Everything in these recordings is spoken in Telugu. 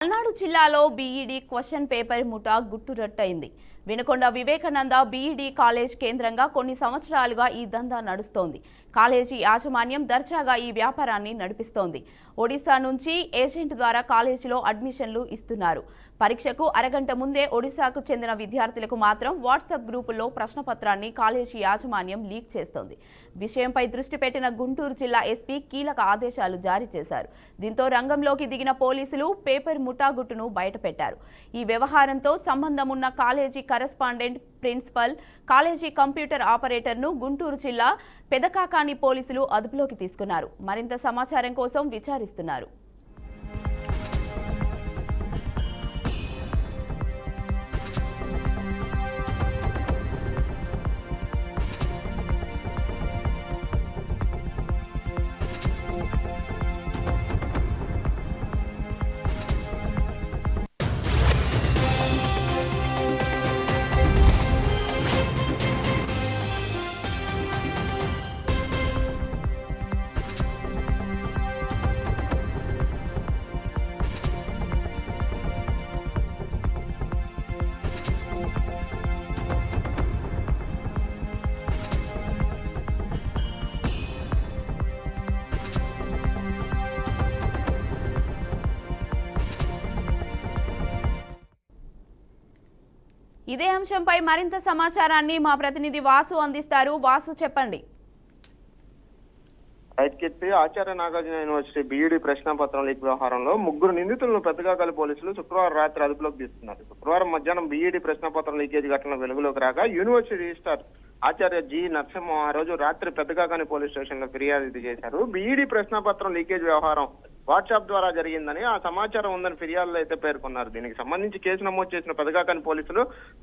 పల్నాడు జిల్లాలో బీఈడీ క్వశ్చన్ పేపర్ ముఠా గుట్టురట్టయింది. వినుకొండ వివేకానంద బీఈడీ కాలేజ్ కేంద్రంగా కొన్ని సంవత్సరాలుగా ఈ దందా నడుస్తోంది. కాలేజీ యాజమాన్యం దర్జాగా ఈ వ్యాపారాన్ని నడిపిస్తోంది. ఒడిశా నుంచి ఏజెంట్ ద్వారా కాలేజీలో అడ్మిషన్లు ఇస్తున్నారు. పరీక్షకు అరగంట ముందే ఒడిశాకు చెందిన విద్యార్థులకు మాత్రం వాట్సాప్ గ్రూపుల్లో ప్రశ్నపత్రాన్ని కాలేజీ యాజమాన్యం లీక్ చేస్తోంది. విషయంపై దృష్టి పెట్టిన గుంటూరు జిల్లా ఎస్పీ కీలక ఆదేశాలు జారీ చేశారు. దీంతో రంగంలోకి దిగిన పోలీసులు పేపర్ ముఠాగుట్టును బయటపెట్టారు. ఈ వ్యవహారంతో సంబంధం ఉన్న college correspondent, principal, college computer ఆపరేటర్ను గుంటూరు జిల్లా పెదకాకాని పోలీసులు అదుపులోకి తీసుకున్నారు. మరింత సమాచారం కోసం విచారిస్తున్నారు. ఇదే అంశంపై మరింత సమాచారాన్ని మా ప్రతినిధి వాసు అందిస్తారు. వాసు, చెప్పండి. Acharya Nagarjuna university B Ed ప్రశ్నాపత్రం leak వ్యవహారంలో ముగ్గురు నిందితులను పెద్దకాకాని పోలీసులు శుక్రవారం రాత్రి అదుపులోకి తీసుకున్నారు. శుక్రవారం మధ్యాహ్నం బీఈడీ ప్రశ్నాపత్రం లీకేజ్ ఘటన వెలుగులోకి రాగా యూనివర్సిటీ రిజిస్ట్రార్ ఆచార్య జి నరసింహ ఆ రోజు రాత్రి పెద్దకాకాని పోలీస్ స్టేషన్ లో ఫిర్యాదు చేశారు. బీఈడీ ప్రశ్నాపత్రం లీకేజ్ వ్యవహారం వాట్సాప్ ద్వారా జరిగిందని, ఆ సమాచారం ఉందని ఫిర్యాదులో అయితే పేర్కొన్నారు. దీనికి సంబంధించి కేసు నమోదు చేసిన పెదకాకాని పోలీసులు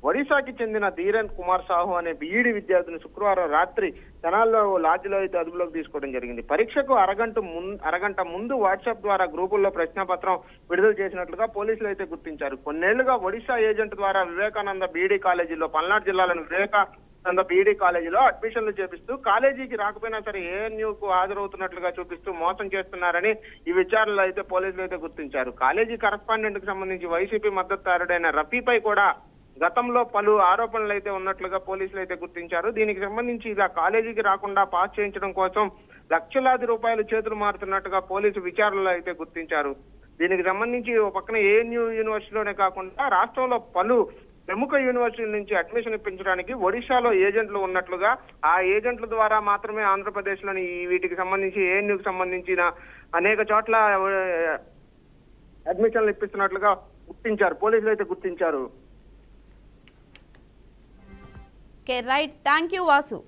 ఒడిశాకి చెందిన ధీరన్ కుమార్ సాహు అనే బీఈడీ విద్యార్థిని శుక్రవారం రాత్రి తెనాల్లో లాడ్జిలో అయితే అదుపులోకి తీసుకోవడం జరిగింది. పరీక్షకు అరగంట ముందు వాట్సాప్ ద్వారా గ్రూపుల్లో ప్రశ్నపత్రం విడుదల చేసినట్లుగా పోలీసులు అయితే గుర్తించారు. కొన్నేళ్లుగా ఒడిశా ఏజెంట్ ద్వారా వివేకానంద బీఈడీ కాలేజీలో, పల్నాడు జిల్లాలోని వివేకానంద బీఈడీ కాలేజీలో అడ్మిషన్లు చేపిస్తూ కాలేజీకి రాకపోయినా సరే ఏఎన్యూకు హాజరవుతున్నట్లుగా చూపిస్తూ మోసం చేస్తున్నారని ఈ విచారణలో అయితే పోలీసులు అయితే గుర్తించారు. కాలేజీ కరెస్పాండెంట్ కు సంబంధించి వైసీపీ మద్దతుదారుడైన రఫీపై కూడా గతంలో పలు ఆరోపణలు అయితే ఉన్నట్లుగా పోలీసులు అయితే గుర్తించారు. దీనికి సంబంధించి ఇలా కాలేజీకి రాకుండా పాస్ చేయించడం కోసం లక్షలాది రూపాయలు చేతులు మారుతున్నట్టుగా పోలీసు విచారణలో అయితే గుర్తించారు. దీనికి సంబంధించి ఒక పక్కన ఏఎన్యూ యూనివర్సిటీలోనే కాకుండా రాష్ట్రంలో పలు ప్రముఖ యూనివర్సిటీల నుంచి అడ్మిషన్ ఇప్పించడానికి ఒడిశాలో ఏజెంట్లు ఉన్నట్లుగా, ఆ ఏజెంట్ల ద్వారా మాత్రమే ఆంధ్రప్రదేశ్ లోని వీటికి సంబంధించి ఏఎన్యూకి సంబంధించిన అనేక చోట్ల అడ్మిషన్లు ఇప్పిస్తున్నట్లుగా గుర్తించారు, పోలీసులు అయితే గుర్తించారు. Right, thank you Vasu.